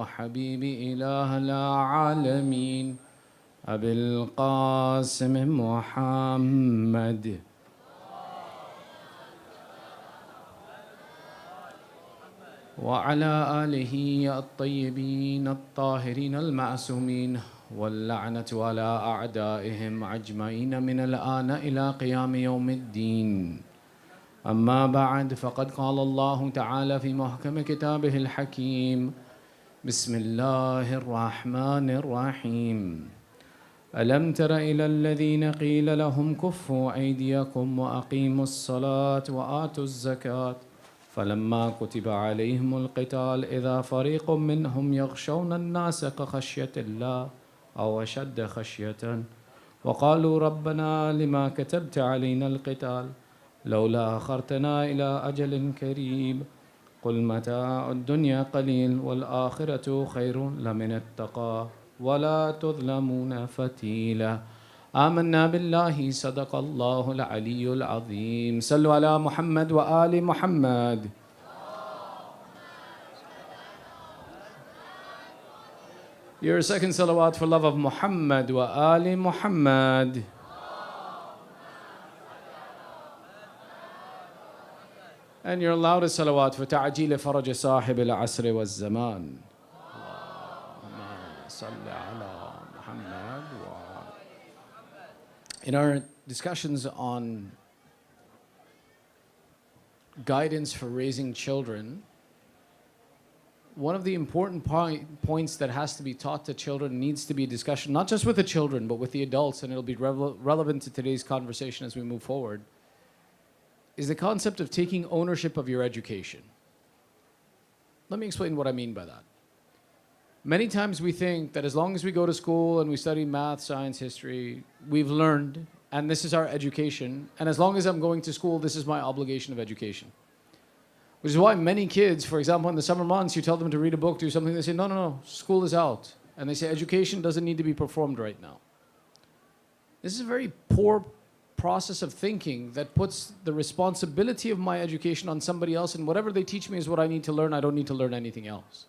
وحبيب إله العالمين أبي القاسم محمد وعلى آله الطيبين الطاهرين المعصومين واللعنة على أعدائهم أجمعين من الآن إلى قيام يوم الدين. أما بعد، فقد قال الله تعالى في محكم كتابه الحكيم: بسم الله الرحمن الرحيم. ألم تر إلى الذين قيل لهم كفوا أيديكم وأقيموا الصلاة وآتوا الزكاة فلما كتب عليهم القتال إذا فريق منهم يخشون الناس كخشية الله أو أشد خشية وقالوا ربنا لما كتبت علينا القتال لولا أخرتنا إلى أجل كريم قل متاع الدنيا قليل والآخرة خير لمن اتقى ولا تظلمون فتيلا. آمنا بالله صدق الله العلي العظيم. صلوا على محمد وآل محمد. Your second salawat for love of Muhammad wa Ali Muhammad. And your loudest salawat for ta'ajil faraj sahib al-asr wa zaman. In our discussions on guidance for raising children, one of the important points that has to be taught to children needs to be a discussion, not just with the children, but with the adults, and it'll be relevant to today's conversation as we move forward, is the concept of taking ownership of your education. Let me explain what I mean by that. Many times we think that as long as we go to school and we study math, science, history, we've learned, and this is our education, and as long as I'm going to school, this is my obligation of education. Which is why many kids, for example, in the summer months, you tell them to read a book, do something, they say, no, no, no, school is out. And they say, education doesn't need to be performed right now. This is a very poor process of thinking that puts the responsibility of my education on somebody else, and whatever they teach me is what I need to learn. I don't need to learn anything else.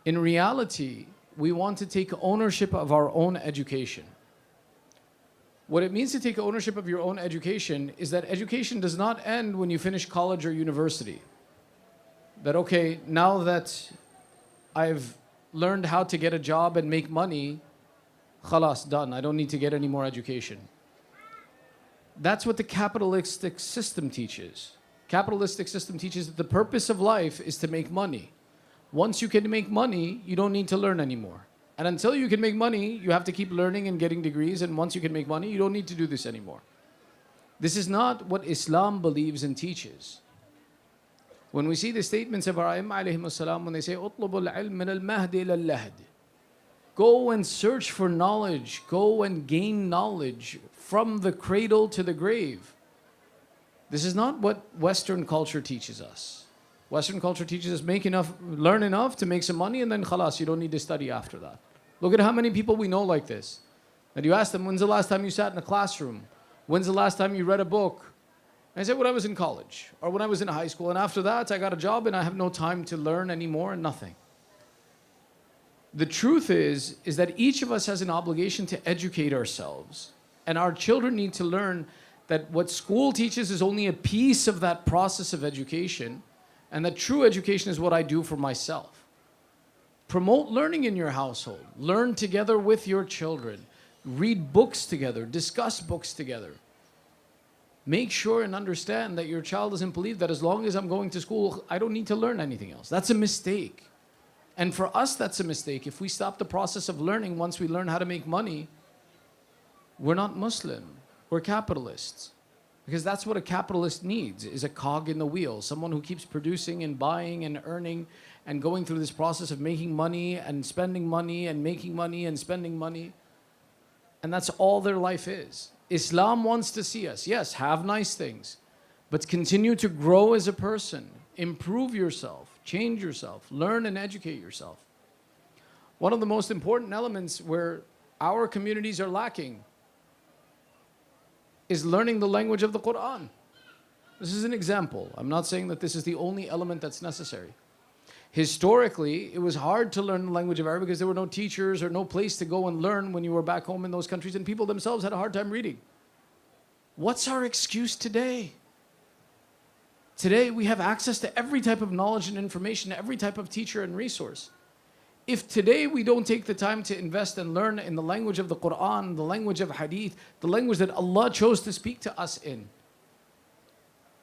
In reality, we want to take ownership of our own education. What it means to take ownership of your own education is that education does not end when you finish college or university. That, okay, now that I've learned how to get a job and make money, khalas, done. I don't need to get any more education. That's what the capitalistic system teaches. Capitalistic system teaches that the purpose of life is to make money. Once you can make money, you don't need to learn anymore. And until you can make money, you have to keep learning and getting degrees. And once you can make money, you don't need to do this anymore. This is not what Islam believes and teaches. When we see the statements of our Imam alayhim as-salam, when they say, "Utlubul ilm min al-Mahdi ila al-lahd," go and search for knowledge, go and gain knowledge from the cradle to the grave. This is not what Western culture teaches us. Western culture teaches us make enough, learn enough to make some money, and then khalas, you don't need to study after that. Look at how many people we know like this. And you ask them, when's the last time you sat in a classroom? When's the last time you read a book? And I say, when I was in college, or when I was in high school, and after that I got a job and I have no time to learn anymore and nothing. The truth is that each of us has an obligation to educate ourselves. And our children need to learn that what school teaches is only a piece of that process of education, and that true education is what I do for myself. Promote learning in your household. Learn together with your children. Read books together. Discuss books together. Make sure and understand that your child doesn't believe that as long as I'm going to school, I don't need to learn anything else. That's a mistake. And for us, that's a mistake. If we stop the process of learning once we learn how to make money, we're not Muslim. We're capitalists. Because that's what a capitalist needs, is a cog in the wheel, someone who keeps producing and buying and earning and going through this process of making money and spending money and making money and spending money. And that's all their life is. Islam wants to see us, yes, have nice things, but continue to grow as a person, improve yourself, change yourself, learn and educate yourself. One of the most important elements where our communities are lacking is learning the language of the Quran. This is an example. I'm not saying that this is the only element that's necessary. Historically, it was hard to learn the language of Arabic because there were no teachers or no place to go and learn when you were back home in those countries, and people themselves had a hard time reading. What's our excuse today? Today, we have access to every type of knowledge and information, every type of teacher and resource. If today we don't take the time to invest and learn in the language of the Quran, the language of Hadith, the language that Allah chose to speak to us in,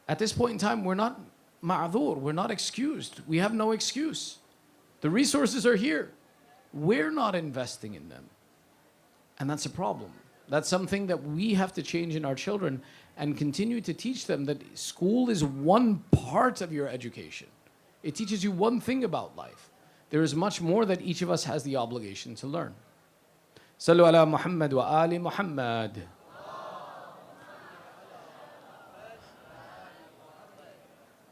at this point in time, we're not ma'adhur, we're not excused. We have no excuse. The resources are here. We're not investing in them. And that's a problem. That's something that we have to change in our children and continue to teach them that school is one part of your education. It teaches you one thing about life. There is much more that each of us has the obligation to learn. Sallu ala Muhammad wa ali Muhammad.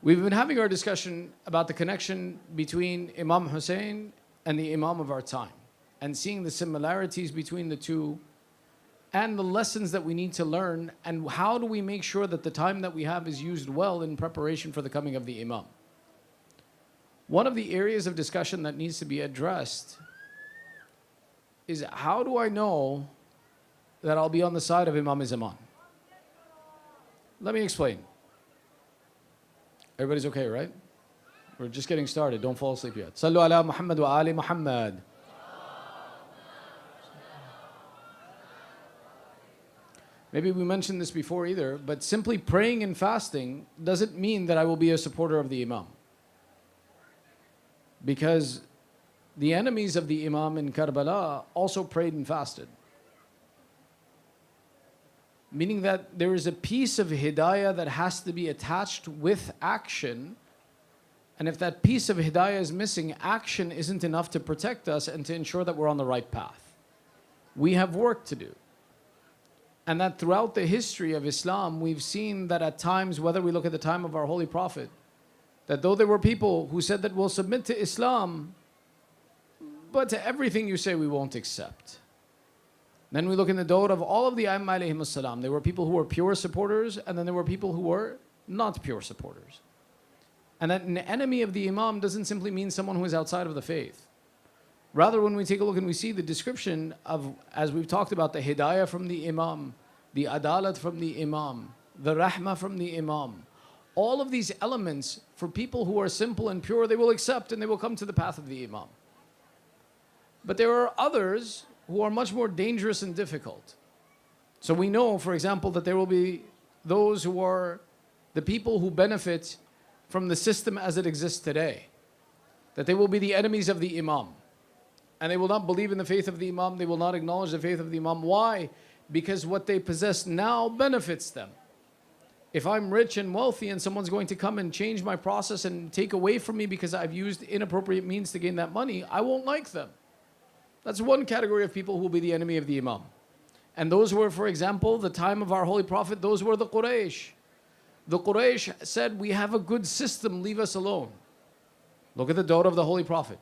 We've been having our discussion about the connection between Imam Hussain and the Imam of our time, and seeing the similarities between the two and the lessons that we need to learn, and how do we make sure that the time that we have is used well in preparation for the coming of the Imam. One of the areas of discussion that needs to be addressed is, how do I know that I'll be on the side of Imam Zaman? Let me explain. Everybody's okay, right? We're just getting started. Don't fall asleep yet. Sallu ala Muhammad wa ali Muhammad. Maybe we mentioned this before either, but simply praying and fasting doesn't mean that I will be a supporter of the Imam. Because the enemies of the Imam in Karbala also prayed and fasted. Meaning that there is a piece of hidayah that has to be attached with action. And if that piece of hidayah is missing, action isn't enough to protect us and to ensure that we're on the right path. We have work to do. And that throughout the history of Islam, we've seen that at times, whether we look at the time of our Holy Prophet, that though there were people who said that we'll submit to Islam, but to everything you say we won't accept. Then we look in the dawr of all of the A'immah alayhimus salam. There were people who were pure supporters, and then there were people who were not pure supporters. And that an enemy of the Imam doesn't simply mean someone who is outside of the faith. Rather, when we take a look and we see the description of, as we've talked about, the hidayah from the Imam, the adalat from the Imam, the rahmah from the Imam, all of these elements, for people who are simple and pure, they will accept and they will come to the path of the Imam. But there are others who are much more dangerous and difficult. So we know, for example, that there will be those who are the people who benefit from the system as it exists today. That they will be the enemies of the Imam. And they will not believe in the faith of the Imam. They will not acknowledge the faith of the Imam. Why? Because what they possess now benefits them. If I'm rich and wealthy and someone's going to come and change my process and take away from me because I've used inappropriate means to gain that money, I won't like them. That's one category of people who will be the enemy of the Imam. And those were, for example, the time of our Holy Prophet, those were the Quraysh. The Quraysh said, we have a good system, leave us alone. Look at the daughter of the Holy Prophet.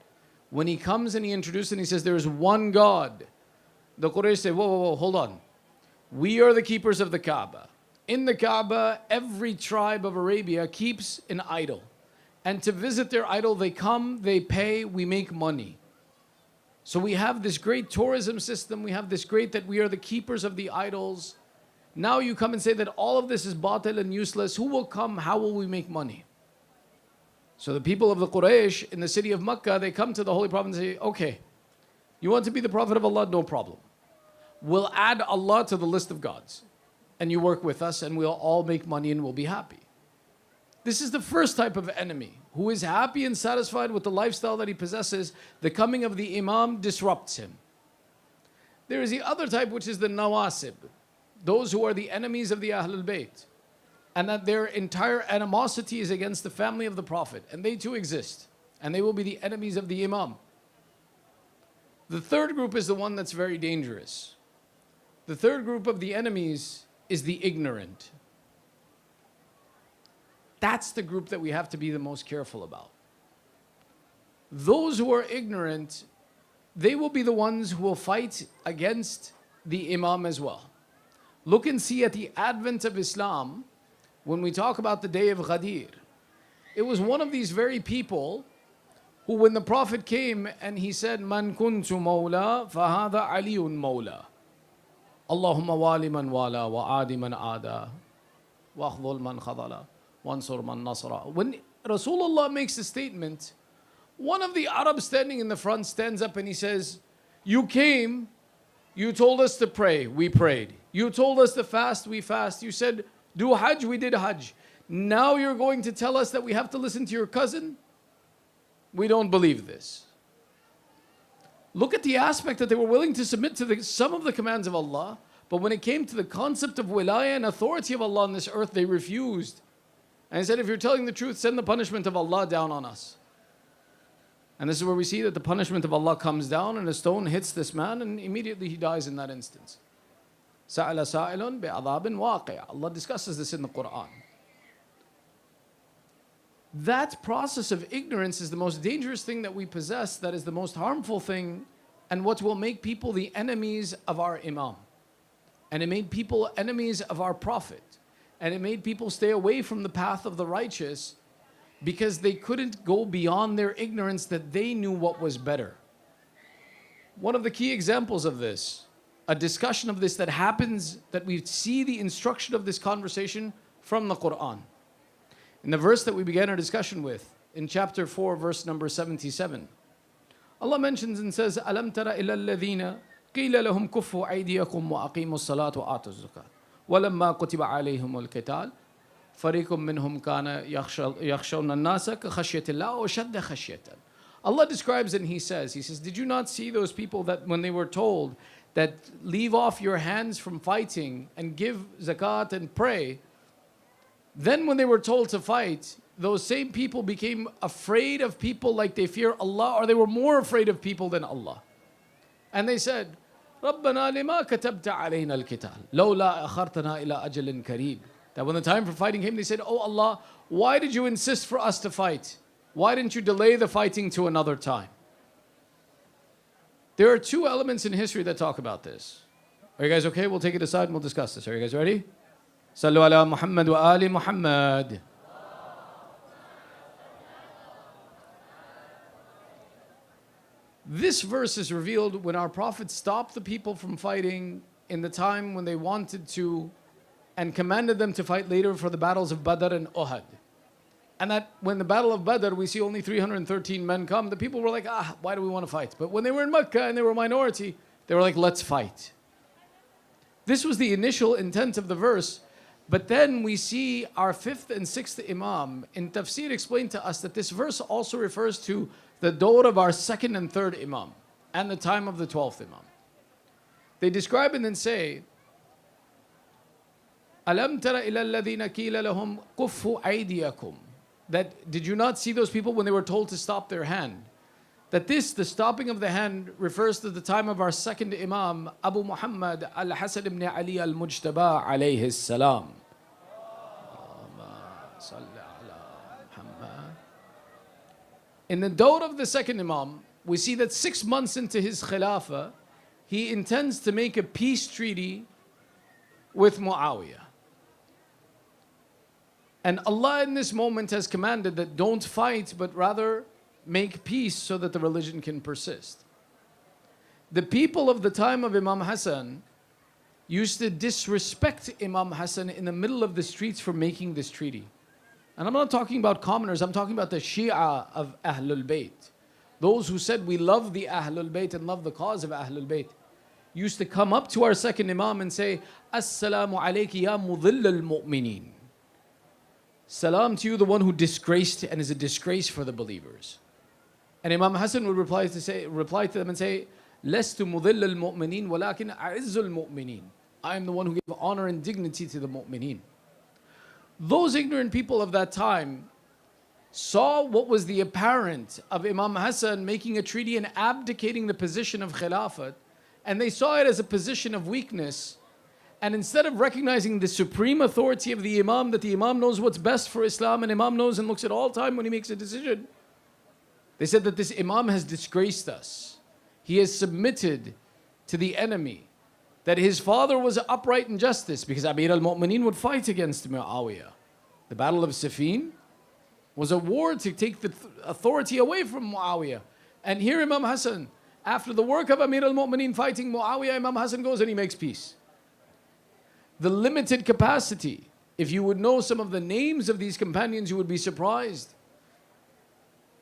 When he comes and he introduces and he says, there is one God, the Quraysh say, whoa, whoa, whoa, hold on. We are the keepers of the Kaaba. In the Kaaba, every tribe of Arabia keeps an idol. And to visit their idol, they come, they pay, we make money. So we have this great tourism system. We have this great that we are the keepers of the idols. Now you come and say that all of this is batil and useless. Who will come? How will we make money? So the people of the Quraysh in the city of Makkah, they come to the Holy Prophet and say, okay, you want to be the Prophet of Allah? No problem. We'll add Allah to the list of gods. And you work with us and we'll all make money and we'll be happy. This is the first type of enemy who is happy and satisfied with the lifestyle that he possesses. The coming of the Imam disrupts him. There is the other type, which is the Nawasib, those who are the enemies of the Ahlul Bayt, and that their entire animosity is against the family of the Prophet, and they too exist, and they will be the enemies of the Imam. The third group is the one that's very dangerous. The third group of the enemies is the ignorant. That's the group that we have to be the most careful about. Those who are ignorant, they will be the ones who will fight against the Imam as well. Look and see at the advent of Islam, when we talk about the day of Ghadir. It was one of these very people who when the Prophet came and he said, Man kuntu mawla, fahada aliyun mawla. Allahumma wali man wala, wa adi man ada, wa akhdhul man khadala, wansur man nasra. When Rasulullah makes a statement, one of the Arabs standing in the front stands up and he says, you came, you told us to pray, we prayed. You told us to fast, we fast. You said, do Hajj, we did Hajj. Now you're going to tell us that we have to listen to your cousin? We don't believe this. Look at the aspect that they were willing to submit to some of the commands of Allah, but when it came to the concept of wilayah and authority of Allah on this earth, they refused. And he said, if you're telling the truth, send the punishment of Allah down on us. And this is where we see that the punishment of Allah comes down and a stone hits this man and immediately he dies in that instance. سَأَلَ سَائِلٌ بِعَذَابٍ وَاقِعٍ. Allah discusses this in the Quran. That process of ignorance is the most dangerous thing that we possess, that is the most harmful thing, and what will make people the enemies of our Imam. And it made people enemies of our Prophet. And it made people stay away from the path of the righteous because they couldn't go beyond their ignorance that they knew what was better. One of the key examples of this, a discussion of this that happens, that we see the instruction of this conversation from the Quran. In the verse that we began our discussion with, in chapter 4, verse number 77, Allah mentions and says, أَلَمْ تَرَ إِلَى الَّذِينَ قِيلَ لَهُمْ كُفُّوا أَيْدِيَكُمْ وَأَقِيمُوا الصَّلَاةَ وَآتُوا الزَّكَاةَ وَلَمَّا كُتِبَ عَلَيْهِمُ الْقِتَالُ فَرِيقٌ مِّنْهُمْ كَانَ يَخْشَوْنَ النَّاسَ كَخَشْيَةِ اللَّهِ وَشَدَّ خَشْيَةً. Allah describes and He says, did you not see those people that when they were told that leave off your hands from fighting and give zakat and pray, then when they were told to fight, those same people became afraid of people like they fear Allah, or they were more afraid of people than Allah. And they said, رَبَّنَا لِمَا كَتَبْتَ عَلَيْنَا الْقِتَالِ لَوْلَا أَخَرْتَنَا إِلَىٰ أَجَلٍ كَرِيمٍ. That when the time for fighting came, they said, oh Allah, why did you insist for us to fight? Why didn't you delay the fighting to another time? There are two elements in history that talk about this. Are you guys okay? We'll take it aside and we'll discuss this. Are you guys ready? Sallu ala Muhammad wa ali Muhammad. This verse is revealed when our Prophet stopped the people from fighting in the time when they wanted to, and commanded them to fight later for the battles of Badr and Uhud. And that when the battle of Badr, we see only 313 men come, the people were like, why do we want to fight? But when they were in Mecca and they were a minority, they were like, let's fight. This was the initial intent of the verse. But then we see our 5th and 6th Imam in tafsir explain to us that this verse also refers to the door of our 2nd and 3rd Imam and the time of the 12th Imam. They describe it and say, أَلَمْ تَرَ إِلَى الَّذِينَ كِيلَ لَهُمْ كُفُّوا أَيْدِيَكُمْ. That did you not see those people when they were told to stop their hand? That this, the stopping of the hand, refers to the time of our 2nd Imam, Abu Muhammad al-Hasan ibn Ali al-Mujtaba alayhi salam. In the dawr of the 2nd Imam, we see that 6 months into his Khilafah, he intends to make a peace treaty with Muawiyah. And Allah in this moment has commanded that don't fight, but rather make peace so that the religion can persist. The people of the time of Imam Hassan used to disrespect Imam Hassan in the middle of the streets for making this treaty. And I'm not talking about commoners, I'm talking about the Shia of Ahlul Bayt. Those who said we love the Ahlul Bayt and love the cause of Ahlul Bayt used to come up to our 2nd Imam and say, Assalamu alayki ya mudhill al-mu'mineen. Salam to you, the one who disgraced and is a disgrace for the believers. And Imam Hassan would reply to them and say, Lestu mudhill al-mu'mineen walakin a'izzu al-mu'mineen. I am the one who gave honor and dignity to the mu'mineen. Those ignorant people of that time saw what was the apparent of Imam Hassan making a treaty and abdicating the position of Khilafat, and they saw it as a position of weakness. And instead of recognizing the supreme authority of the Imam, that the Imam knows what's best for Islam, and Imam knows and looks at all time when he makes a decision, they said that this Imam has disgraced us. He has submitted to the enemy. That his father was upright in justice, because Amir al-Mu'mineen would fight against Muawiyah. The battle of Siffin, was a war to take the authority away from Muawiyah. And here Imam Hassan, after the work of Amir al-Mu'mineen fighting Muawiyah, Imam Hassan goes and he makes peace. The limited capacity. If you would know some of the names of these companions, you would be surprised.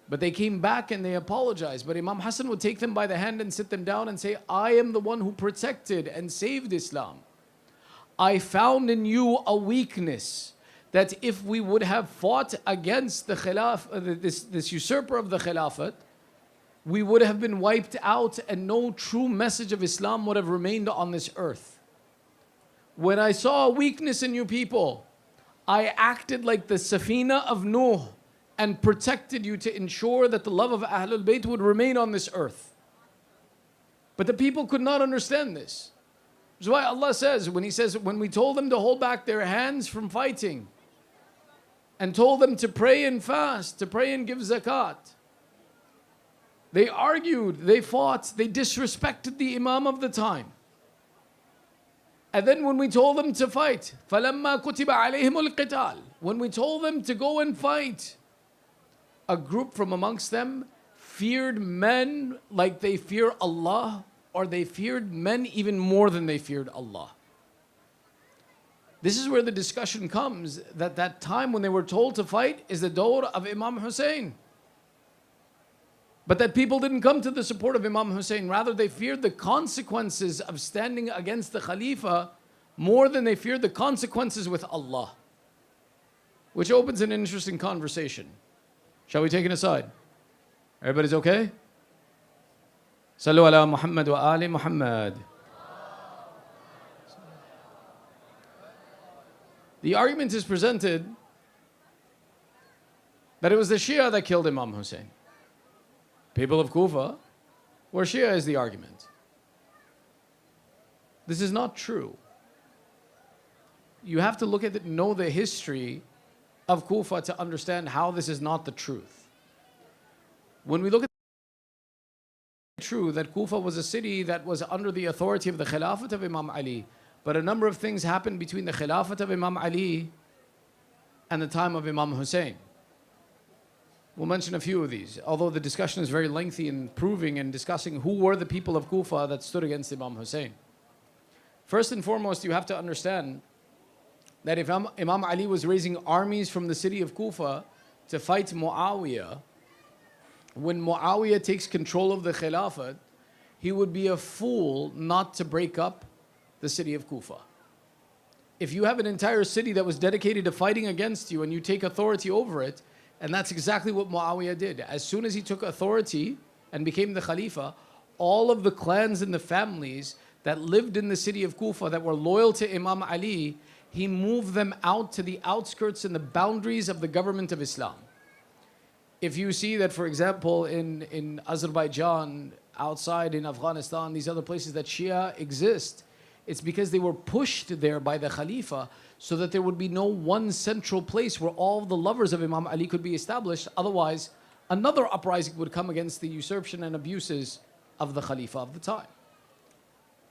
But they came back and they apologized. But Imam Hassan would take them by the hand and sit them down and say, I am the one who protected and saved Islam. I found in you a weakness that if we would have fought against the this usurper of the Khilafat, we would have been wiped out and no true message of Islam would have remained on this earth. When I saw a weakness in you people, I acted like the Safina of Nuh and protected you to ensure that the love of Ahlul Bayt would remain on this earth. But the people could not understand this. That's why Allah says, when we told them to hold back their hands from fighting and told them to pray and fast, to pray and give zakat, they argued, they fought, they disrespected the Imam of the time. And then when we told them to fight, فَلَمَّا كُتِبَ عَلَيْهِمُ الْقِتَالِ, when we told them to go and fight, a group from amongst them feared men like they fear Allah, or they feared men even more than they feared Allah. This is where the discussion comes, that time when they were told to fight is the dawr of Imam Hussain. But that people didn't come to the support of Imam Hussain. Rather, they feared the consequences of standing against the Khalifa more than they feared the consequences with Allah. Which opens an interesting conversation. Shall we take it aside? Everybody's okay? Sallu ala Muhammad wa ali Muhammad. The argument is presented that it was the Shia that killed Imam Hussain. People of Kufa, where Shia is the argument. This is not true. You have to look at it, know the history of Kufa to understand how this is not the truth. When we look at the truth that Kufa was a city that was under the authority of the Khilafat of Imam Ali, but a number of things happened between the Khilafat of Imam Ali and the time of Imam Hussain. We'll mention a few of these, although the discussion is very lengthy in proving and discussing who were the people of Kufa that stood against Imam Hussain. First and foremost, you have to understand that if Imam Ali was raising armies from the city of Kufa to fight Muawiyah, when Muawiyah takes control of the Khilafat, he would be a fool not to break up the city of Kufa. If you have an entire city that was dedicated to fighting against you and you take authority over it, and that's exactly what Muawiyah did. As soon as he took authority and became the Khalifa, all of the clans and the families that lived in the city of Kufa that were loyal to Imam Ali, he moved them out to the outskirts and the boundaries of the government of Islam. If you see that, for example, in Azerbaijan, outside in Afghanistan, these other places that Shia exist, it's because they were pushed there by the Khalifa so that there would be no one central place where all the lovers of Imam Ali could be established. Otherwise, another uprising would come against the usurpation and abuses of the Khalifa of the time.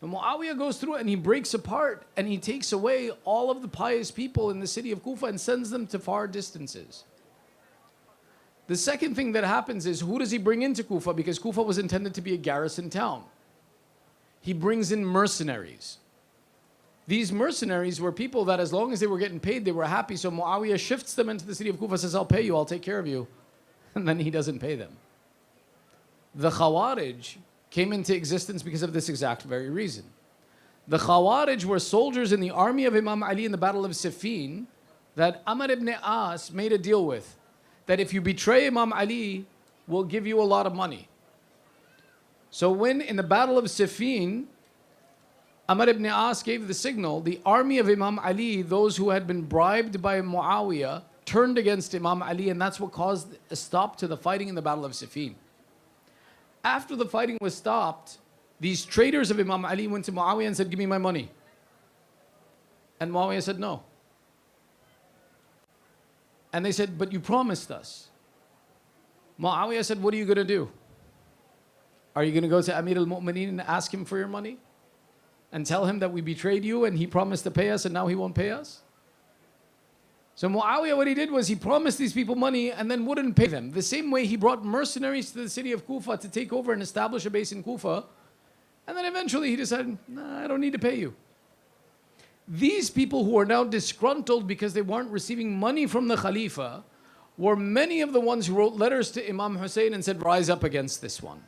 But Muawiyah goes through and he breaks apart and he takes away all of the pious people in the city of Kufa and sends them to far distances. The second thing that happens is, who does he bring into Kufa? Because Kufa was intended to be a garrison town. He brings in mercenaries. These mercenaries were people that as long as they were getting paid, they were happy. So Muawiyah shifts them into the city of Kufa, says, I'll pay you, I'll take care of you. And then he doesn't pay them. The Khawarij came into existence because of this exact very reason. The Khawarij were soldiers in the army of Imam Ali in the Battle of Siffin that Amr ibn As made a deal with. That if you betray Imam Ali, we'll give you a lot of money. So when in the Battle of Siffin, Amr ibn As gave the signal, the army of Imam Ali, those who had been bribed by Muawiyah, turned against Imam Ali, and that's what caused a stop to the fighting in the Battle of Siffin. After the fighting was stopped, these traitors of Imam Ali went to Muawiyah and said, give me my money. And Muawiyah said, no. And they said, but you promised us. Muawiyah said, what are you going to do? Are you going to go to Amir al-Mu'mineen and ask him for your money? And tell him that we betrayed you and he promised to pay us and now he won't pay us? So Muawiyah, what he did was he promised these people money and then wouldn't pay them. The same way he brought mercenaries to the city of Kufa to take over and establish a base in Kufa. And then eventually he decided, nah, I don't need to pay you. These people who are now disgruntled because they weren't receiving money from the Khalifa were many of the ones who wrote letters to Imam Hussain and said, rise up against this one.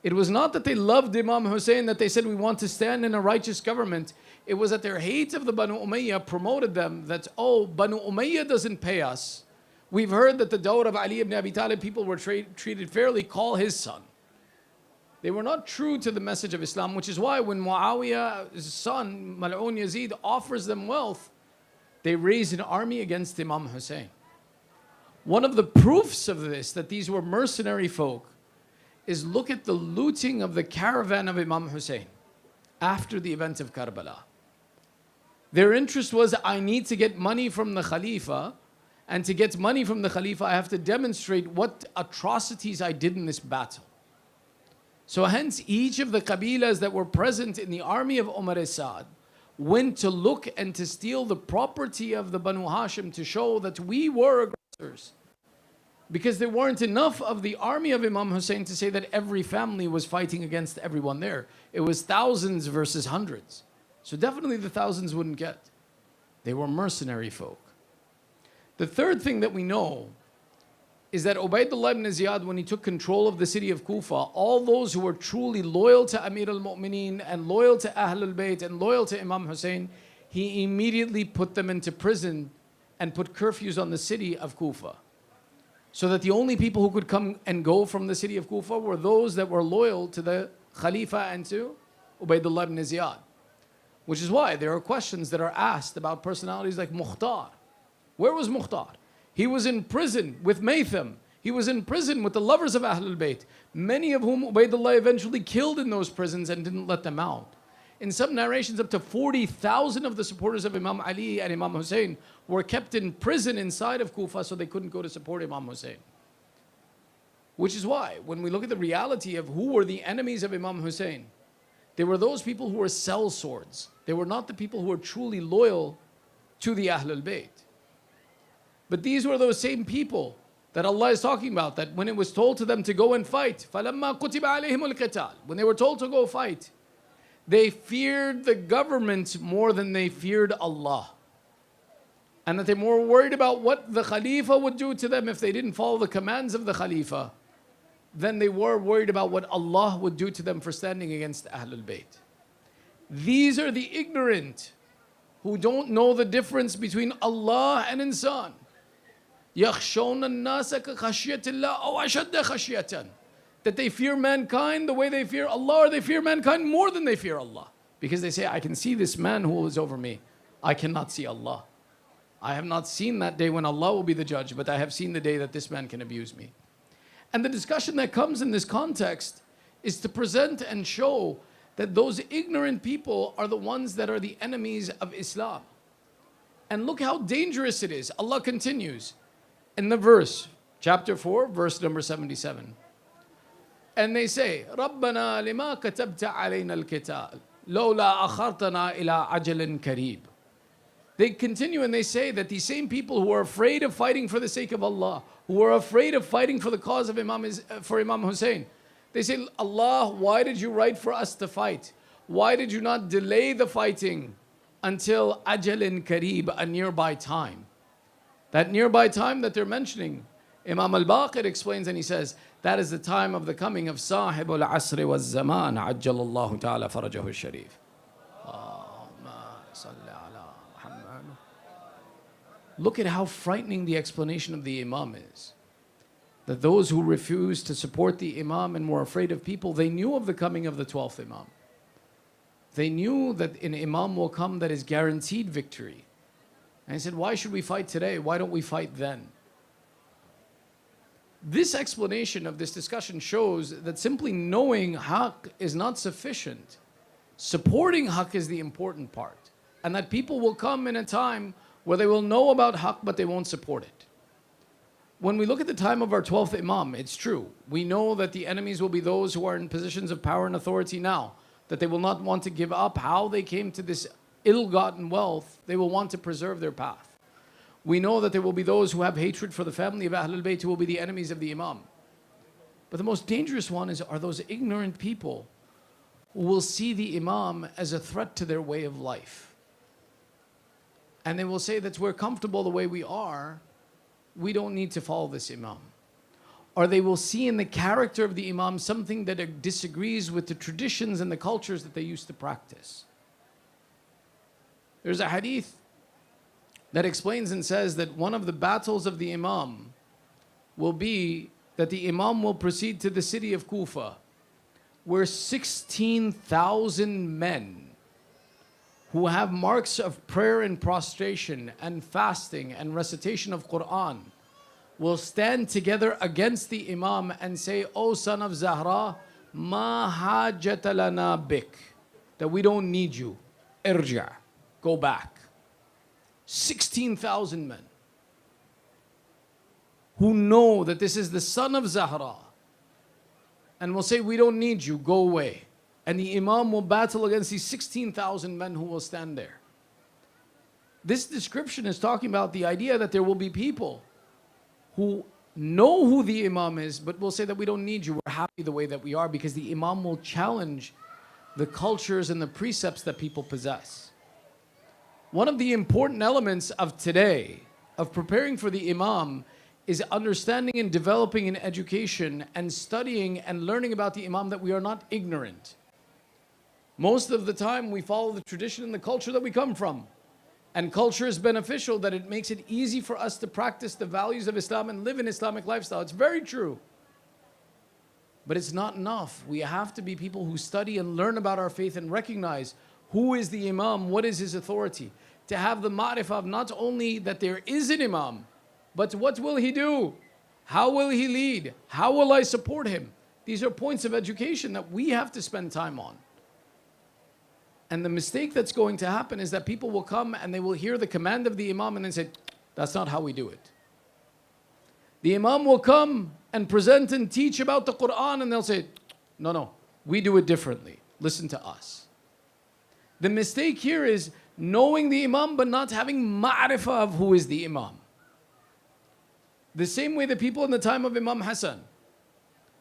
It was not that they loved Imam Hussain, that they said, we want to stand in a righteous government. It was that their hate of the Banu Umayyah promoted them that, oh, Banu Umayyah doesn't pay us. We've heard that the Dawr of Ali ibn Abi Talib, people were treated fairly, call his son. They were not true to the message of Islam, which is why when Muawiyah's son, Mal'un Yazid, offers them wealth, they raise an army against Imam Hussain. One of the proofs of this, that these were mercenary folk, is look at the looting of the caravan of Imam Hussain after the event of Karbala. Their interest was, I need to get money from the Khalifa, and to get money from the Khalifa, I have to demonstrate what atrocities I did in this battle. So hence, each of the Qabilas that were present in the army of Umar as-Sa'd went to look and to steal the property of the Banu Hashim to show that we were aggressors. Because there weren't enough of the army of Imam Hussain to say that every family was fighting against everyone there. It was thousands versus hundreds. So definitely the thousands wouldn't get. They were mercenary folk. The third thing that we know is that Ubaydullah ibn Ziyad, when he took control of the city of Kufa, all those who were truly loyal to Amir al-Mu'mineen and loyal to Ahlul Bayt and loyal to Imam Hussain, he immediately put them into prison and put curfews on the city of Kufa. So that the only people who could come and go from the city of Kufa were those that were loyal to the Khalifa and to Ubaydullah ibn Ziyad. Which is why there are questions that are asked about personalities like Mukhtar. Where was Mukhtar? He was in prison with Maytham. He was in prison with the lovers of Ahlul Bayt, many of whom Ubaydullah eventually killed in those prisons and didn't let them out. In some narrations, up to 40,000 of the supporters of Imam Ali and Imam Hussain were kept in prison inside of Kufa so they couldn't go to support Imam Hussain. Which is why, when we look at the reality of who were the enemies of Imam Hussain, they were those people who were sellswords. They were not the people who were truly loyal to the Ahlul Bayt. But these were those same people that Allah is talking about, that when it was told to them to go and fight, فَلَمَّا كُتِبَ عَلَيْهِمُ الْقِتَالِ, when they were told to go fight, they feared the government more than they feared Allah. And that they were more worried about what the Khalifa would do to them if they didn't follow the commands of the Khalifa than they were worried about what Allah would do to them for standing against Ahlul Bayt. These are the ignorant who don't know the difference between Allah and insan. يَخْشَوْنَ النَّاسَ كَخَشْيَةِ اللَّهِ أَوْ أَشَدَّ خَشْيَةً. That they fear mankind the way they fear Allah, or they fear mankind more than they fear Allah. Because they say, I can see this man who is over me. I cannot see Allah. I have not seen that day when Allah will be the judge, but I have seen the day that this man can abuse me. And the discussion that comes in this context is to present and show that those ignorant people are the ones that are the enemies of Islam. And look how dangerous it is. Allah continues in the verse, chapter 4, verse number 77. And they say, رَبَّنَا لِمَا كَتَبْتَ عَلَيْنَا الْكِتَابِ لَوْلَا أَخَرْتَنَا إِلَىٰ عَجَلٍ كَرِيبٍ. They continue and they say that these same people who are afraid of fighting for the sake of Allah, who are afraid of fighting for the cause of Imam Hussain, they say, Allah, why did you write for us to fight? Why did you not delay the fighting until ajalin kareeb, a nearby time? That nearby time that they're mentioning, Imam al-Baqir explains and he says, that is the time of the coming of Sahib al-Asri wal-Zaman, Ajjalallahu ta'ala farajahu al-Sharif. Look at how frightening the explanation of the Imam is. That those who refused to support the Imam and were afraid of people, they knew of the coming of the 12th Imam. They knew that an Imam will come that is guaranteed victory. And he said, why should we fight today? Why don't we fight then? This explanation of this discussion shows that simply knowing Haqq is not sufficient. Supporting Haqq is the important part. And that people will come in a time where they will know about Haqq, but they won't support it. When we look at the time of our 12th Imam, it's true. We know that the enemies will be those who are in positions of power and authority now, that they will not want to give up how they came to this ill-gotten wealth. They will want to preserve their path. We know that there will be those who have hatred for the family of Ahlul Bayt who will be the enemies of the Imam. But the most dangerous one are those ignorant people who will see the Imam as a threat to their way of life. And they will say that we're comfortable the way we are, we don't need to follow this Imam. Or they will see in the character of the Imam something that disagrees with the traditions and the cultures that they used to practice. There's a hadith that explains and says that one of the battles of the Imam will be that the Imam will proceed to the city of Kufa, where 16,000 men who have marks of prayer and prostration and fasting and recitation of Quran will stand together against the Imam and say, "O son of Zahra, ma hajata lana bik," that we don't need you. Irja, go back. 16,000 men who know that this is the son of Zahra and will say, "We don't need you, go away." And the Imam will battle against these 16,000 men who will stand there. This description is talking about the idea that there will be people who know who the Imam is, but will say that we don't need you, we're happy the way that we are, because the Imam will challenge the cultures and the precepts that people possess. One of the important elements of today, of preparing for the Imam, is understanding and developing an education and studying and learning about the Imam, that we are not ignorant. Most of the time we follow the tradition and the culture that we come from. And culture is beneficial, that it makes it easy for us to practice the values of Islam and live an Islamic lifestyle. It's very true. But it's not enough. We have to be people who study and learn about our faith and recognize who is the Imam, what is his authority. To have the ma'rifah of not only that there is an Imam, but what will he do? How will he lead? How will I support him? These are points of education that we have to spend time on. And the mistake that's going to happen is that people will come and they will hear the command of the Imam and then say, "That's not how we do it." The Imam will come and present and teach about the Quran and they'll say, no, we do it differently. Listen to us." The mistake here is knowing the Imam but not having ma'rifah of who is the Imam. The same way the people in the time of Imam Hussain,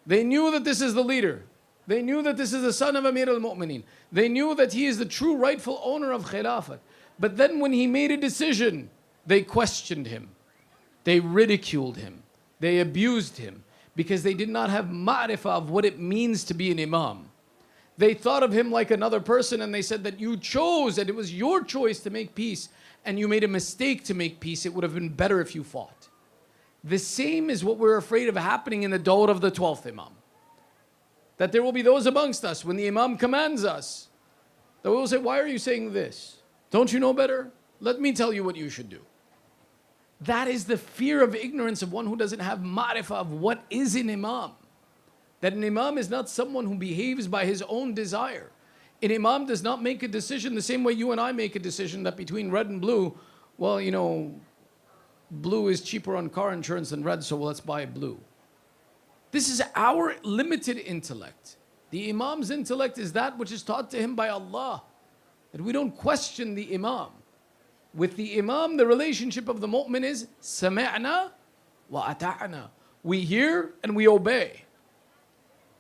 they knew that this is the leader. They knew that this is the son of Amir al-Mu'mineen. They knew that he is the true rightful owner of Khilafat. But then when he made a decision, they questioned him. They ridiculed him. They abused him because they did not have ma'rifah of what it means to be an Imam. They thought of him like another person and they said that you chose, and it was your choice to make peace, and you made a mistake to make peace. It would have been better if you fought. The same is what we're afraid of happening in the dawr of the 12th Imam. That there will be those amongst us, when the Imam commands us, that will say, "Why are you saying this? Don't you know better? Let me tell you what you should do." That is the fear of ignorance of one who doesn't have ma'rifah of what is an Imam. That an Imam is not someone who behaves by his own desire. An Imam does not make a decision the same way you and I make a decision that between red and blue, well, you know, blue is cheaper on car insurance than red, so let's buy blue. This is our limited intellect. The Imam's intellect is that which is taught to him by Allah. That we don't question the Imam. With the Imam, the relationship of the mu'min is sami'na wa ata'na. We hear and we obey.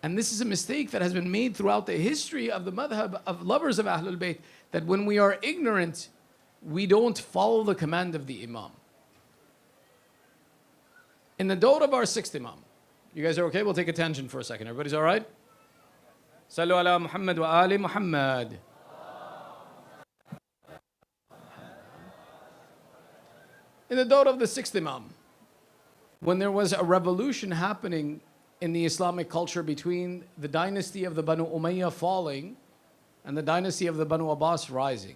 And this is a mistake that has been made throughout the history of the madhab of lovers of Ahlul Bayt, that when we are ignorant, we don't follow the command of the Imam. In the dawr of our 6th Imam, you guys are okay? We'll take a tangent for a second. Everybody's all right? Sallu ala Muhammad wa ali Muhammad. In the dawr of the 6th Imam, when there was a revolution happening in the Islamic culture between the dynasty of the Banu Umayyah falling and the dynasty of the Banu Abbas rising,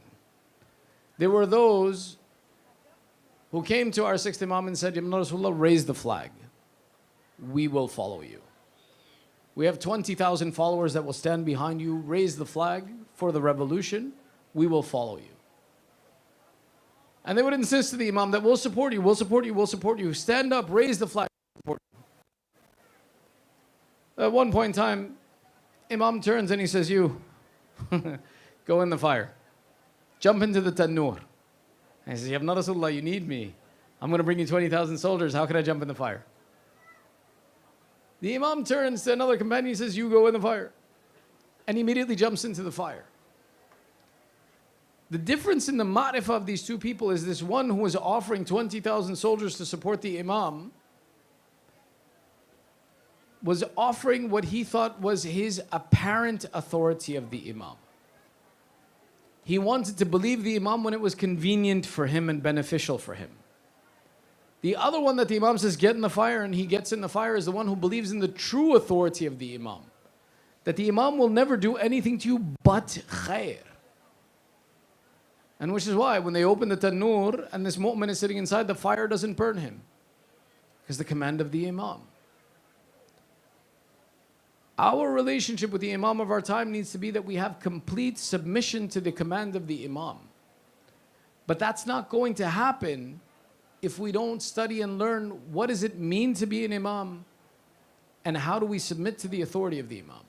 there were those who came to our 6th Imam and said, "Ya Rasulullah, raise the flag. We will follow you. We have 20,000 followers that will stand behind you. Raise the flag for the revolution. We will follow you." And they would insist to the Imam that we'll support you, we'll support you, we'll support you. Stand up, raise the flag. Support you. At one point in time, Imam turns and he says, "You, go in the fire. Jump into the tannoor." And he says, "Ya Rasulullah, you need me. I'm going to bring you 20,000 soldiers. How can I jump in the fire? The Imam turns to another companion and says, you go in the fire. And he immediately jumps into the fire. The difference in the ma'rifah of these two people is this one who was offering 20,000 soldiers to support the Imam was offering what he thought was his apparent authority of the Imam. He wanted to believe the Imam when it was convenient for him and beneficial for him. The other one that the Imam says, get in the fire, and he gets in the fire, is the one who believes in the true authority of the Imam. That the Imam will never do anything to you but khair. And which is why when they open the tannoor and this mu'min is sitting inside, the fire doesn't burn him. Because the command of the Imam. Our relationship with the Imam of our time needs to be that we have complete submission to the command of the Imam. But that's not going to happen if we don't study and learn what does it mean to be an Imam and how do we submit to the authority of the Imam.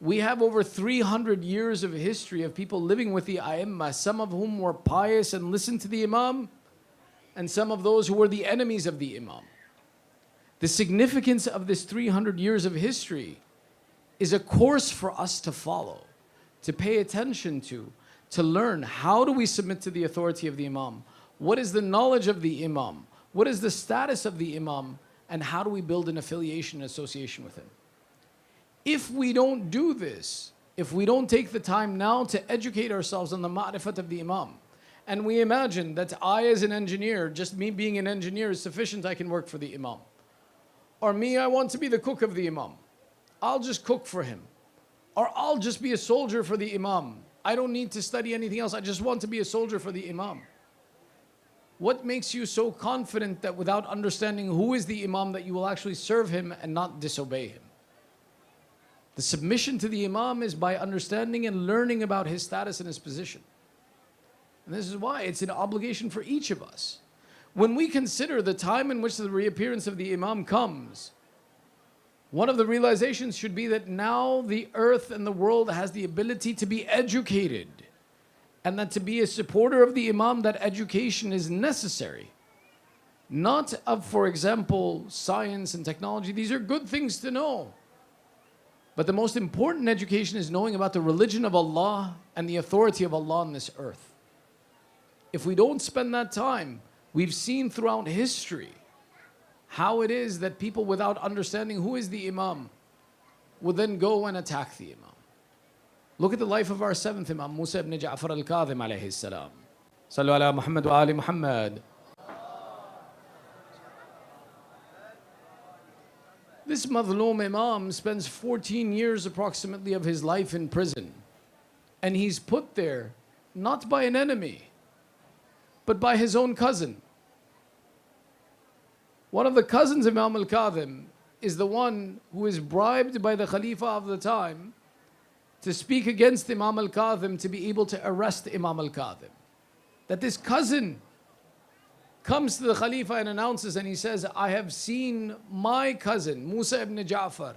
We have over 300 years of history of people living with the A'immah, some of whom were pious and listened to the Imam, and some of those who were the enemies of the Imam. The significance of this 300 years of history is a course for us to follow, to pay attention to learn how do we submit to the authority of the Imam, what is the knowledge of the Imam, what is the status of the Imam, and how do we build an affiliation and association with him. If we don't do this, if we don't take the time now to educate ourselves on the ma'rifat of the Imam, and we imagine that I as an engineer, just me being an engineer is sufficient, I can work for the Imam. Or me, I want to be the cook of the Imam. I'll just cook for him. Or I'll just be a soldier for the Imam. I don't need to study anything else. I just want to be a soldier for the Imam. What makes you so confident that without understanding who is the Imam that you will actually serve him and not disobey him? The submission to the Imam is by understanding and learning about his status and his position. And this is why it's an obligation for each of us. When we consider the time in which the reappearance of the Imam comes, one of the realizations should be that now the earth and the world has the ability to be educated, and that to be a supporter of the Imam, that education is necessary. Not of, for example, science and technology. These are good things to know. But the most important education is knowing about the religion of Allah and the authority of Allah on this earth. If we don't spend that time, we've seen throughout history how it is that people without understanding who is the Imam will then go and attack the Imam. Look at the life of our seventh Imam, Musa ibn Ja'far al-Kadhim alayhi salam. Sallu ala Muhammad wa ali Muhammad. This Madhloom Imam spends 14 years approximately of his life in prison. And he's put there not by an enemy, but by his own cousin. One of the cousins of Imam al-Kadhim is the one who is bribed by the Khalifa of the time to speak against Imam al-Kadhim to be able to arrest Imam al-Kadhim. That this cousin comes to the Khalifa and announces, and he says, I have seen my cousin, Musa ibn Ja'far,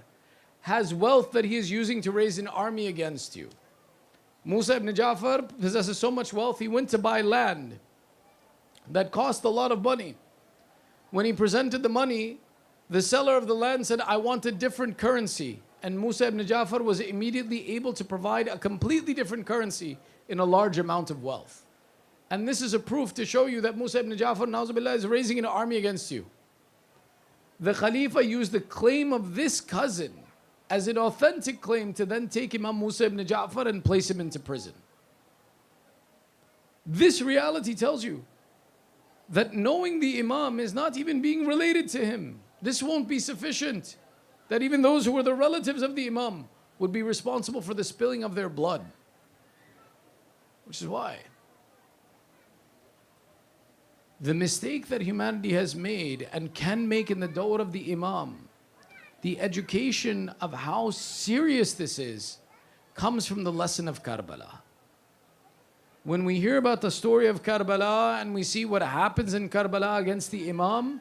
has wealth that he is using to raise an army against you. Musa ibn Ja'far possesses so much wealth, he went to buy land that cost a lot of money. When he presented the money, the seller of the land said, I want a different currency. And Musa ibn Ja'far was immediately able to provide a completely different currency in a large amount of wealth. And this is a proof to show you that Musa ibn Ja'far, na'uzubillah, is raising an army against you. The Khalifa used the claim of this cousin as an authentic claim to then take Imam Musa ibn Ja'far and place him into prison. This reality tells you that knowing the Imam is not even being related to him. This won't be sufficient. That even those who were the relatives of the Imam would be responsible for the spilling of their blood. Which is why the mistake that humanity has made and can make in the dawah of the Imam, the education of how serious this is, comes from the lesson of Karbala. When we hear about the story of Karbala and we see what happens in Karbala against the Imam,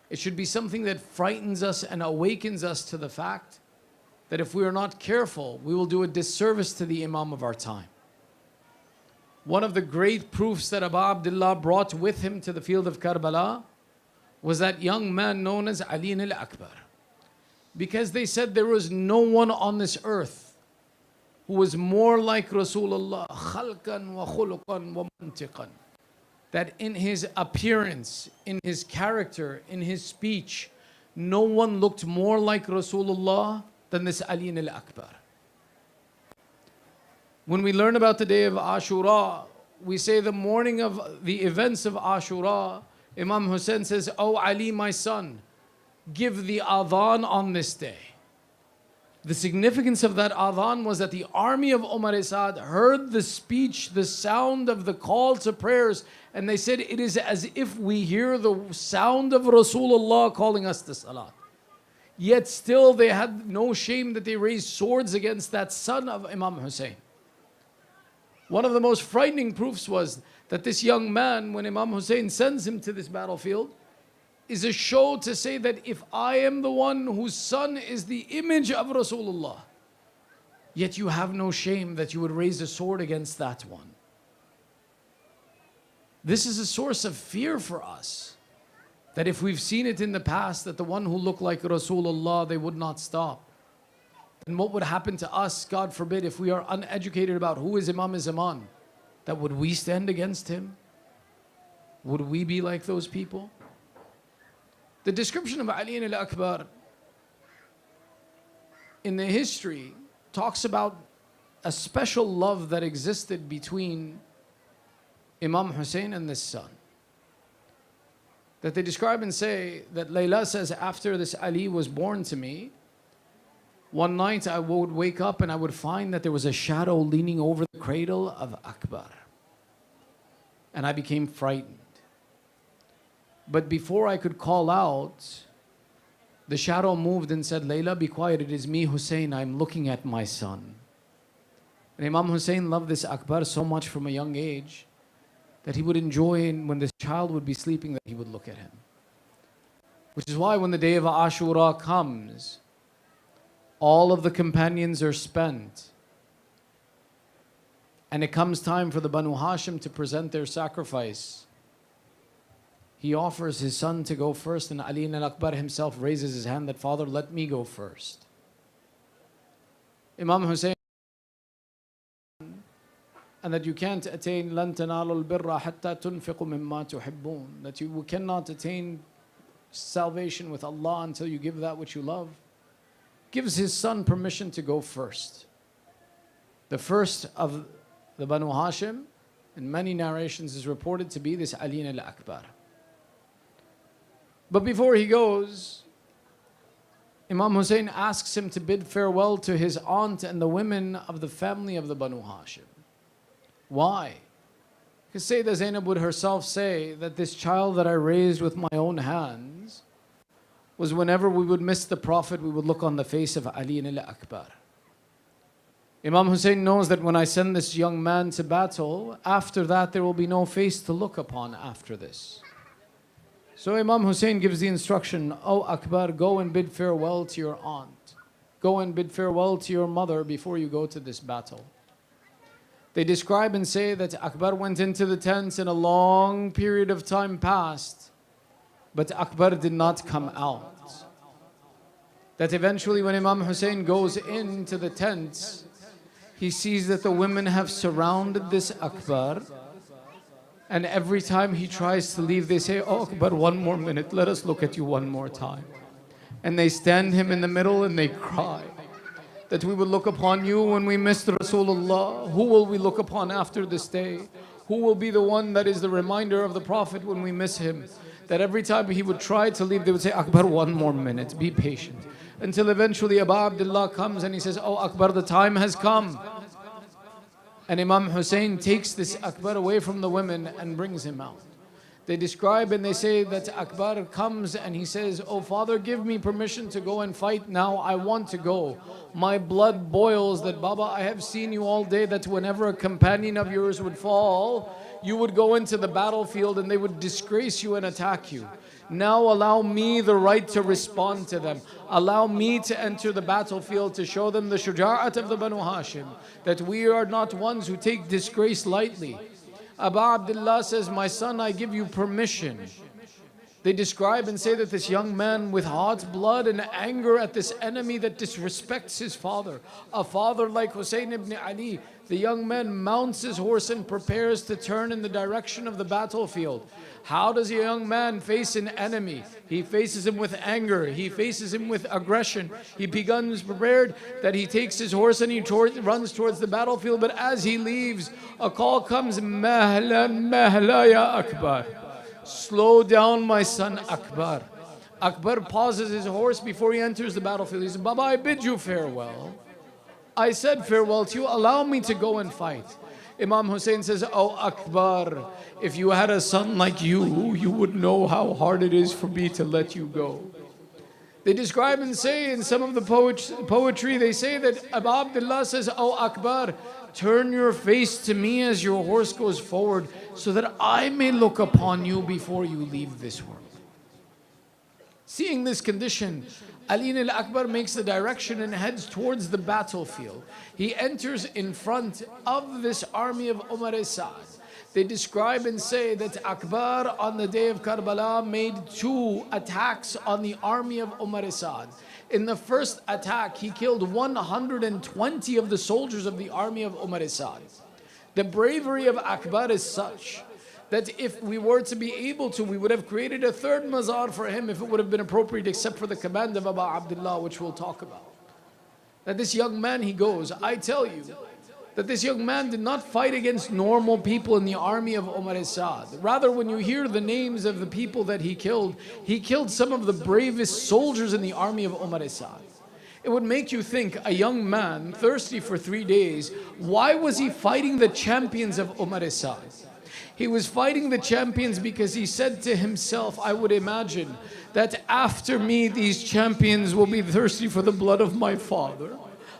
it should be something that frightens us and awakens us to the fact that if we are not careful, we will do a disservice to the Imam of our time. One of the great proofs that Abu Abdullah brought with him to the field of Karbala was that young man known as Ali al-Akbar. Because they said there was no one on this earth who was more like Rasulullah, khalqan wa khuluqan wa mantiqan. That in his appearance, in his character, in his speech, no one looked more like Rasulullah than this Ali al-Akbar. When we learn about the day of Ashura, we say the morning of the events of Ashura, Imam Hussain says, "Oh Ali, my son, give the adhan on this day." The significance of that adhan was that the army of Umar Asad heard the speech, the sound of the call to prayers, and they said, it is as if we hear the sound of Rasulullah calling us to salah. Yet still they had no shame that they raised swords against that son of Imam Hussain. One of the most frightening proofs was that this young man, when Imam Hussain sends him to this battlefield, is a show to say that if I am the one whose son is the image of Rasulullah, yet you have no shame that you would raise a sword against that one. This is a source of fear for us, that if we've seen it in the past, that the one who looked like Rasulullah, they would not stop. And what would happen to us, God forbid, if we are uneducated about who is Imam Zaman? That would we stand against him? Would we be like those people? The description of Ali al-Akbar in the history talks about a special love that existed between Imam Hussain and this son. That they describe and say that Layla says, after this Ali was born to me, one night I would wake up and I would find that there was a shadow leaning over the cradle of Akbar. And I became frightened. But before I could call out, the shadow moved and said, Layla, be quiet, it is me, Hussain, I'm looking at my son. And Imam Hussain loved this Akbar so much from a young age that he would enjoy when this child would be sleeping that he would look at him. Which is why when the day of Ashura comes, all of the companions are spent. And it comes time for the Banu Hashim to present their sacrifice. He offers his son to go first, and Ali al-Akbar himself raises his hand that, Father, let me go first. Imam Hussain, and that you can't attain لَن تَنَالُوا الْبِرَّ حَتَّى تُنْفِقُوا مِمَّا تُحِبُّونَ, that you cannot attain salvation with Allah until you give that which you love. Gives his son permission to go first. The first of the Banu Hashim, in many narrations, is reported to be this Ali al-Akbar. But before he goes, Imam Hussain asks him to bid farewell to his aunt and the women of the family of the Banu Hashim. Why? Because Sayyidah Zainab would herself say that this child that I raised with my own hands was whenever we would miss the Prophet, we would look on the face of Ali al-Akbar. Imam Hussain knows that when I send this young man to battle, after that there will be no face to look upon after this. So Imam Hussain gives the instruction, "Oh Akbar, go and bid farewell to your aunt. Go and bid farewell to your mother before you go to this battle." They describe and say that Akbar went into the tents and a long period of time passed, but Akbar did not come out. That eventually when Imam Hussain goes into the tents, he sees that the women have surrounded this Akbar, and every time he tries to leave, they say, "Oh Akbar, one more minute, let us look at you one more time." And they stand him in the middle and they cry that we will look upon you when we missed Rasulullah. Who will we look upon after this day? Who will be the one that is the reminder of the Prophet when we miss him? That every time he would try to leave, they would say, "Akbar, one more minute, be patient." Until eventually Abu Abdullah comes and he says, "Oh Akbar, the time has come." And Imam Hussain takes this Akbar away from the women and brings him out. They describe and they say that Akbar comes and he says, "Oh Father, give me permission to go and fight now. I want to go. My blood boils that, Baba, I have seen you all day that whenever a companion of yours would fall, you would go into the battlefield and they would disgrace you and attack you. Now allow me the right to respond to them. Allow me to enter the battlefield to show them the shuja'at of the Banu Hashim, that we are not ones who take disgrace lightly. Abu Abdullah says, my son, I give you permission. They describe and say that this young man with hot blood and anger at this enemy that disrespects his father, a father like Hussain ibn Ali, the young man mounts his horse and prepares to turn in the direction of the battlefield. How does a young man face an enemy? He faces him with anger. He faces him with aggression. He becomes prepared that he takes his horse and he runs towards the battlefield. But as he leaves, a call comes, Mahla, Mahla ya Akbar. Slow down, my son Akbar. Akbar pauses his horse before he enters the battlefield. He says, Baba, I bid you farewell. I said farewell to you. Allow me to go and fight. Imam Hussain says, oh Akbar, if you had a son like you, you would know how hard it is for me to let you go. They describe and say in some of the poetry, they say that Abu Abdullah says, oh Akbar, turn your face to me as your horse goes forward so that I may look upon you before you leave this world. Seeing this condition, Ali al-Akbar makes the direction and heads towards the battlefield. He enters in front of this army of Umar al-Sa'd. They describe and say that Akbar on the day of Karbala made 2 attacks on the army of Umar al-Sa'd. In the first attack, he killed 120 of the soldiers of the army of Umar al-Sa'd. The bravery of Akbar is such that if we were to be able to, we would have created a 3rd mazar for him if it would have been appropriate, except for the command of Abu Abdullah, which we'll talk about. That this young man, he goes, I tell you, that this young man did not fight against normal people in the army of Umar al-Sa'd. Rather, when you hear the names of the people that he killed some of the bravest soldiers in the army of Umar al-Sa'd. It would make you think, a young man thirsty for 3 days, why was he fighting the champions of Umar al-Sa'd? He was fighting the champions because he said to himself, I would imagine that after me these champions will be thirsty for the blood of my father.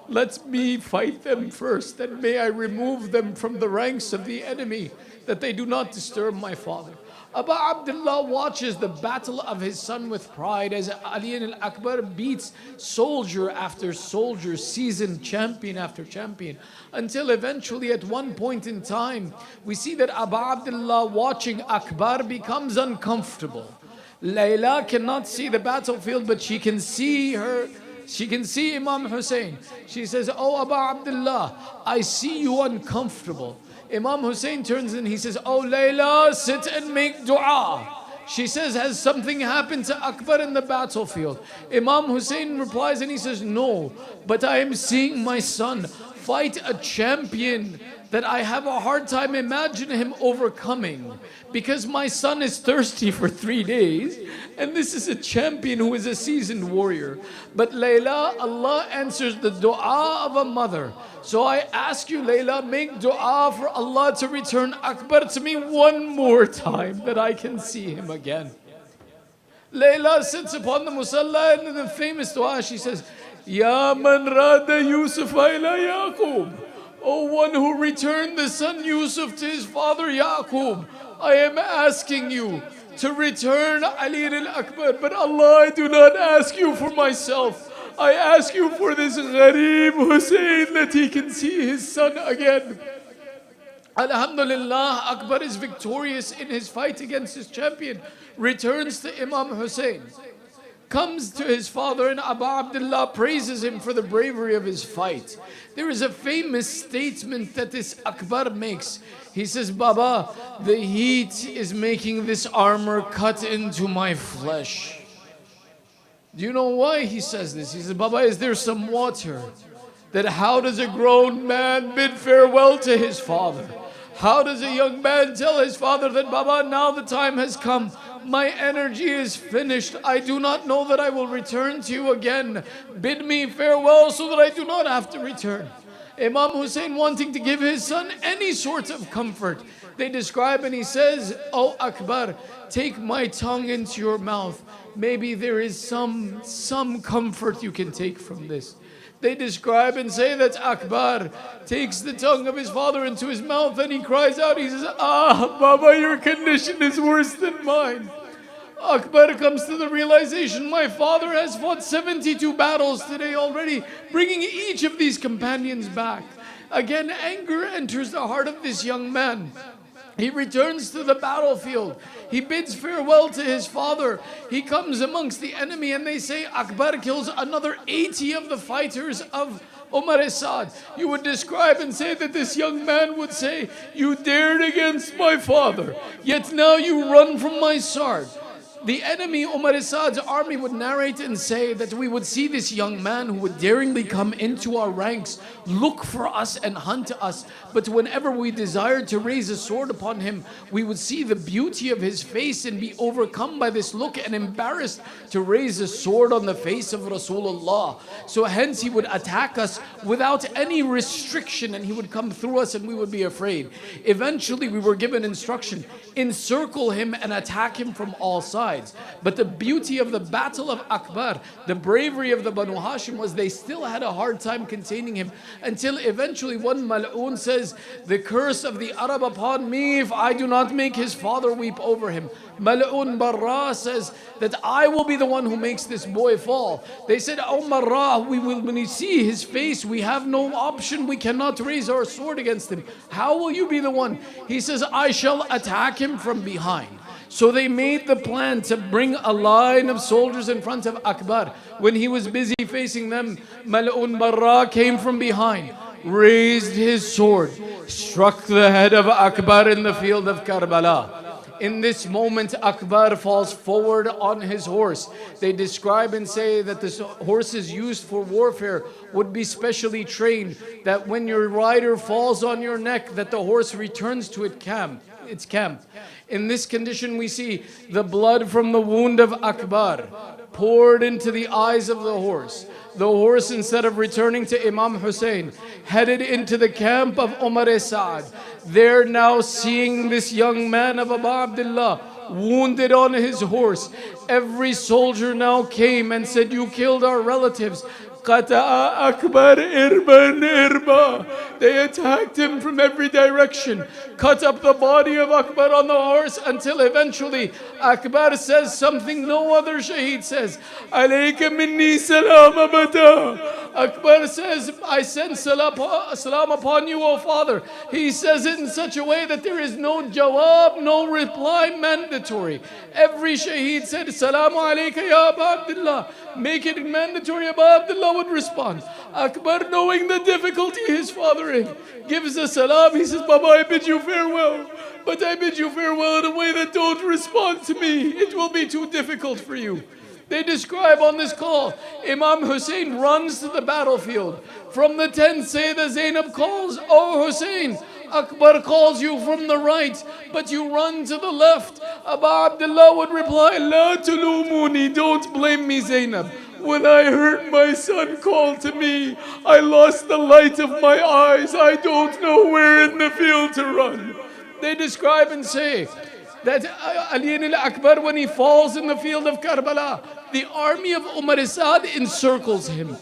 Let me fight them first, and may I remove them from the ranks of the enemy, that they do not disturb my father. Abu Abdullah watches the battle of his son with pride as Ali al-Akbar beats soldier after soldier, seasoned champion after champion, until eventually at one point in time, we see that Abu Abdullah watching Akbar becomes uncomfortable. Layla cannot see the battlefield, but she can see Imam Hussain. She says, oh Abu Abdullah, I see you uncomfortable. Imam Hussain turns and he says, oh Layla, sit and make dua. She says, has something happened to Akbar in the battlefield? Imam Hussain replies and he says, no, but I am seeing my son fight a champion that I have a hard time imagining him overcoming, because my son is thirsty for 3 days and this is a champion who is a seasoned warrior. But Layla, Allah answers the dua of a mother. So I ask you, Layla, make dua for Allah to return Akbar to me one more time, that I can see him again. Layla sits upon the musalla and in the famous dua she says, Ya man rada Yusuf ila Yaqub, O one who returned the son Yusuf to his father Yaqub, I am asking you to return Ali al-Akbar, but Allah, I do not ask you for myself. I ask you for this Gharib Hussain, that he can see his son again. Alhamdulillah, Akbar is victorious in his fight against his champion, returns to Imam Hussain, comes to his father, and Abu Abdullah praises him for the bravery of his fight. There is a famous statement that this Akbar makes. He says, Baba, the heat is making this armor cut into my flesh. Do you know why he says this? He says, Baba, is there some water? That how does a grown man bid farewell to his father? How does a young man tell his father that, Baba, now the time has come, my energy is finished, I do not know that I will return to you again. Bid me farewell so that I do not have to return. Imam Hussain, wanting to give his son any sort of comfort, they describe and he says, Oh Akbar, take my tongue into your mouth. Maybe there is some comfort you can take from this. They describe and say that Akbar takes the tongue of his father into his mouth and he cries out, he says, Ah, Baba, your condition is worse than mine. Akbar comes to the realization, my father has fought 72 battles today already, bringing each of these companions back. Again, anger enters the heart of this young man. He returns to the battlefield. He bids farewell to his father. He comes amongst the enemy and they say Akbar kills another 80 of the fighters of Umar Asad. You would describe and say that this young man would say, you dared against my father, yet now you run from my sword. The enemy, Umar Asad's army, would narrate and say that we would see this young man who would daringly come into our ranks, look for us and hunt us. But whenever we desired to raise a sword upon him, we would see the beauty of his face and be overcome by this look and embarrassed to raise a sword on the face of Rasulullah. So hence he would attack us without any restriction and he would come through us and we would be afraid. Eventually we were given instruction, encircle him and attack him from all sides. But the beauty of the battle of Akbar, the bravery of the Banu Hashim was they still had a hard time containing him until eventually one Mal'oon says, the curse of the Arab upon me if I do not make his father weep over him. Mal'oon Barra says that I will be the one who makes this boy fall. They said, oh Marra, when we see his face, we have no option. We cannot raise our sword against him. How will you be the one? He says, I shall attack him from behind. So they made the plan to bring a line of soldiers in front of Akbar. When he was busy facing them, Mal'oon Barra came from behind, raised his sword, struck the head of Akbar in the field of Karbala. In this moment, Akbar falls forward on his horse. They describe and say that the horses used for warfare would be specially trained, that when your rider falls on your neck, that the horse returns to its camp. In this condition, we see the blood from the wound of Akbar poured into the eyes of the horse. The horse, instead of returning to Imam Hussain, headed into the camp of Umar Asad. They're now seeing this young man of Abu Abdullah wounded on his horse. Every soldier now came and said, you killed our relatives. Qata'a Akbar irban irba. They attacked him from every direction, cut up the body of Akbar on the horse until eventually Akbar says something no other Shaheed says. Alayka minni salam abada. Akbar says, I send salam upon you, O father. He says it in such a way that there is no jawab, no reply mandatory. Every Shaheed said, Salamu alayka ya Abu Abdullah. Make it mandatory. Abu Abdullah would respond. Akbar, knowing the difficulty his father in, gives a salam. He says, Baba, I bid you farewell. But I bid you farewell in a way that don't respond to me. It will be too difficult for you. They describe on this call, Imam Hussain runs to the battlefield. From the tent, Sayyidah Zainab calls, Oh Hussain, Akbar calls you from the right, but you run to the left. Abu Abdullah would reply, La tulumuni, don't blame me, Zainab. When I heard my son call to me, I lost the light of my eyes. I don't know where in the field to run. They describe and say that Ali al-Akbar, when he falls in the field of Karbala, the army of Umar Asad encircles him.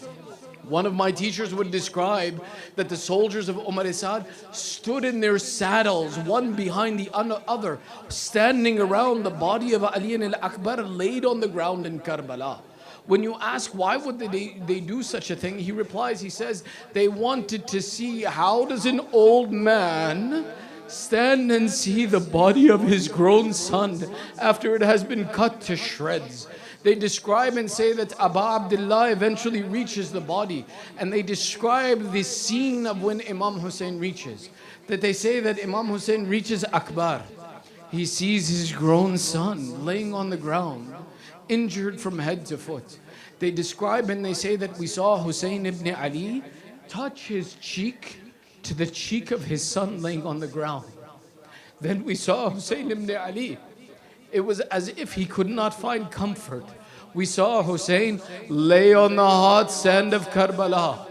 One of my teachers would describe that the soldiers of Umar Asad stood in their saddles, one behind the other, standing around the body of Ali al-Akbar laid on the ground in Karbala. When you ask why would they do such a thing, he replies, he says, they wanted to see how does an old man stand and see the body of his grown son after it has been cut to shreds. They describe and say that Abu Abdullah eventually reaches the body, and they describe the scene of when Imam Hussain reaches. That they say that Imam Hussain reaches Akbar. He sees his grown son laying on the ground, injured from head to foot. They describe and they say that we saw Hussain ibn Ali touch his cheek to the cheek of his son laying on the ground. Then we saw Hussain ibn Ali. It was as if he could not find comfort. We saw Hussain lay on the hot sand of Karbala,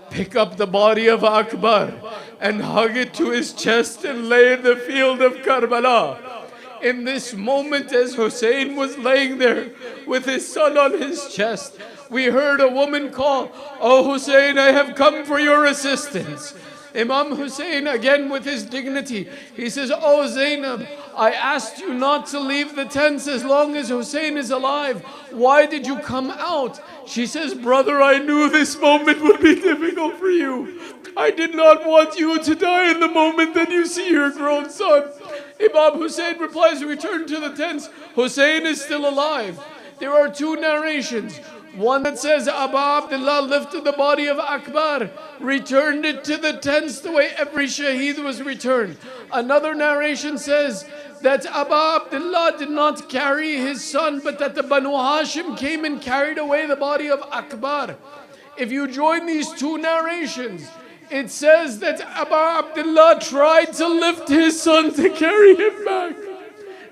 pick up the body of Akbar and hug it to his chest and lay in the field of Karbala. In this moment, as Hussain was laying there with his son on his chest, we heard a woman call, Oh Hussain, I have come for your assistance. Imam Hussain, again with his dignity, he says, "Oh Zainab, I asked you not to leave the tents as long as Hussain is alive. Why did you come out?" She says, "Brother, I knew this moment would be difficult for you. I did not want you to die in the moment that you see your grown son." Imam Hussain replies, "Return to the tents. Hussain is still alive." There are two narrations. One that says Abu Abdullah lifted the body of Akbar, returned it to the tents the way every shaheed was returned. Another narration says that Abu Abdullah did not carry his son, but that the Banu Hashim came and carried away the body of Akbar. If you join these two narrations, it says that Abu Abdullah tried to lift his son to carry him back.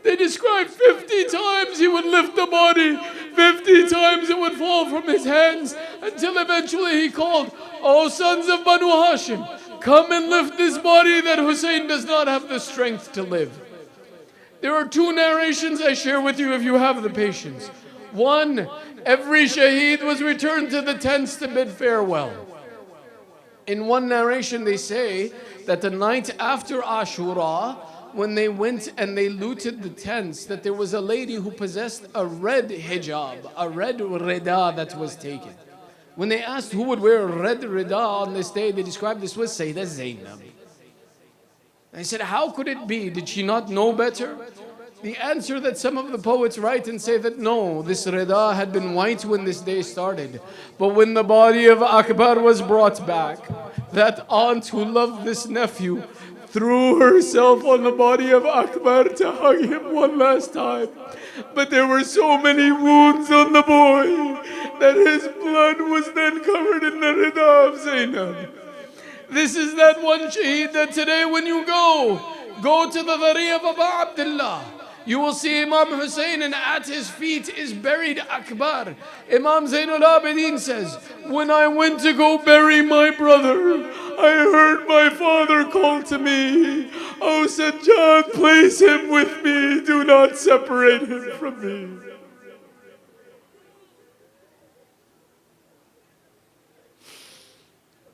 They describe 50 times he would lift the body, 50 times it would fall from his hands, until eventually he called, "Oh sons of Banu Hashim, come and lift this body that Hussein does not have the strength to live." There are two narrations I share with you if you have the patience. One, every shaheed was returned to the tents to bid farewell. In one narration they say that the night after Ashura, when they went and they looted the tents, that there was a lady who possessed a red hijab, a red rida that was taken. When they asked who would wear a red rida on this day, they described this was Sayyidah Zainab. They said, how could it be? Did she not know better? The answer that some of the poets write and say that no, this rida had been white when this day started. But when the body of Akbar was brought back, that aunt who loved this nephew threw herself on the body of Akbar to hug him one last time. But there were so many wounds on the boy that his blood was then covered in the rida of Zainab. This is that one shaheed that today when you go to the Dhari of Abu Abdullah, you will see Imam Hussain, and at his feet is buried Akbar. Imam Zainul Abidin says, when I went to go bury my brother, I heard my father call to me, "Oh Sajjad, place him with me, do not separate him from me."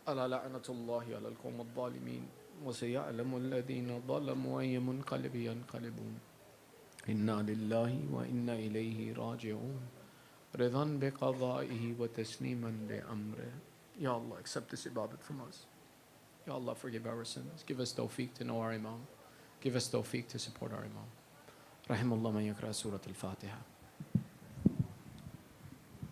ألا لعنة الله على القوم الظالمين وسيعلم الذين ظلموا أي منقلب ينقلبون إنا لله وإنا إليه راجعون رضا بقضائه وتسليما لأمره. Ya Allah, accept this ibadat from us. Ya Allah, forgive our sins. Give us tawfiq to know our Imam. Give us tawfiq to support our Imam. Rahimullah man yakra Surah Al-Fatiha.